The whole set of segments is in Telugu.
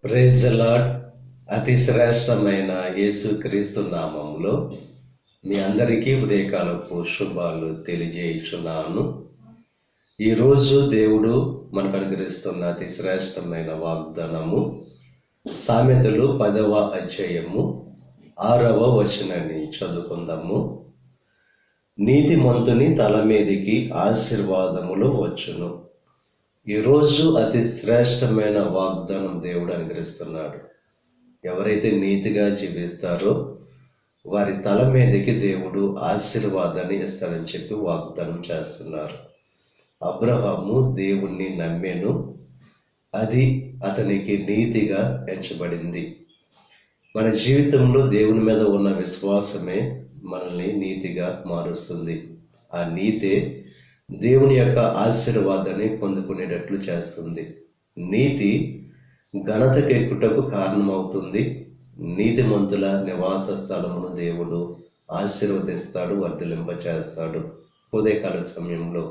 Praise the lord. అతి శ్రేష్టమైన యేసుక్రీస్తు నామములో మీ అందరికీ ఉదయకాలపు శుభాలు తెలియజేయుచున్నాను. ఈరోజు దేవుడు మనకు అనుగ్రహిస్తున్న అతి శ్రేష్టమైన వాగ్దానము సామెతలు 10వ అధ్యాయము 6వ వచనాన్ని చదువుకుందాము. నీతిమంతుని తల మీదికి ఆశీర్వాదములు వచ్చును. ఈరోజు అతి శ్రేష్టమైన వాగ్దానం దేవుడు అనుగ్రహిస్తున్నాడు. ఎవరైతే నీతిగా జీవిస్తారో వారి తల మీదకి దేవుడు ఆశీర్వాదాన్ని ఇస్తాడని చెప్పి వాగ్దానం చేస్తున్నారు. అబ్రహాము దేవుణ్ణి నమ్మెను, అది అతనికి నీతిగా ఎంచబడింది. మన జీవితంలో దేవుని మీద ఉన్న విశ్వాసమే మనల్ని నీతిగా మారుస్తుంది. ఆ నీతే దేవుని యొక్క ఆశీర్వాదాన్ని పొందుకునేటట్లు చేస్తుంది. నీతి ఘనతకెక్కుటకు కారణమవుతుంది. నీతిమంతుల నివాస స్థలమును దేవుడు ఆశీర్వదిస్తాడు, వర్ధిలింప చేస్తాడు. ఉదయకాల సమయంలో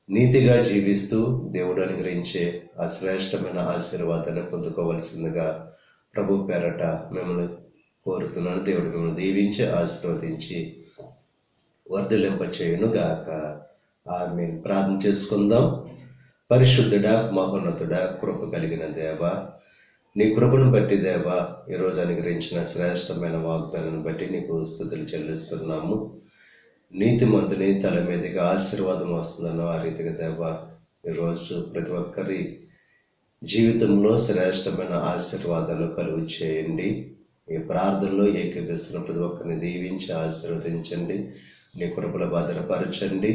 నీతిగా జీవిస్తూ దేవుడు అనుగ్రహించే ఆ శ్రేష్టమైన ఆశీర్వాదాన్ని పొందుకోవలసిందిగా ప్రభు పేరట మిమ్మల్ని కోరుతున్నాను. దేవుడు మిమ్మల్ని దీవించి ఆశీర్వదించి వర్ధిలింప చేయును గాక. ఆమేన్. ప్రార్థన చేసుకుందాం. పరిశుద్ధుడా, మహోన్నతుడా, కృప కలిగిన దేవ, నీ కృపను బట్టి దేవ, ఈరోజు అనుగ్రహించిన శ్రేష్టమైన వాగ్దానాన్ని బట్టి నీకు స్తుతులు చెల్లిస్తున్నాము. నీతిమంతుని తల మీదకి ఆశీర్వాదం వస్తుందన్న ఆ రీతిగా దేవ, ఈరోజు ప్రతి ఒక్కరి జీవితంలో శ్రేష్టమైన ఆశీర్వాదాలు కలుగు చేయండి. ఈ ప్రార్థనలో ఏకీపిస్తున్న ప్రతి ఒక్కరిని దీవించి ఆశీర్వదించండి. నీ కృపలో భద్రపరచండి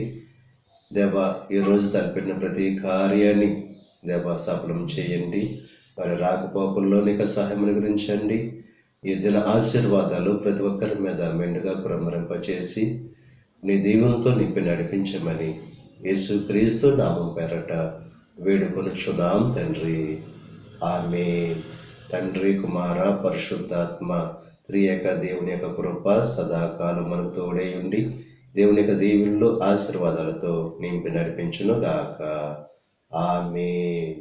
దేవా. ఈరోజు తలపెట్టిన ప్రతి కార్యాన్ని దేవా సఫలం చేయండి. వారి రాకపోకల్లో నీకు సహాయం అనుగ్రహించండి. ఈ దిన ఆశీర్వాదాలు ప్రతి ఒక్కరి మీద మెండుగా కురమరింపచేసి నీ దీవెనతో నింపి నడిపించమని యేసుక్రీస్తు నామం పేరట వేడుకొనుచున్నాం తండ్రి. ఆమేన్. తండ్రి, కుమార, పరిశుద్ధాత్మ త్రియేక దేవుని యొక్క కృప సదాకాలం మనకు తోడై ఉండి దేవుని యొక్క దీవెనలు ఆశీర్వాదాలతో నింపి నడిపించును గాక. ఆమేన్.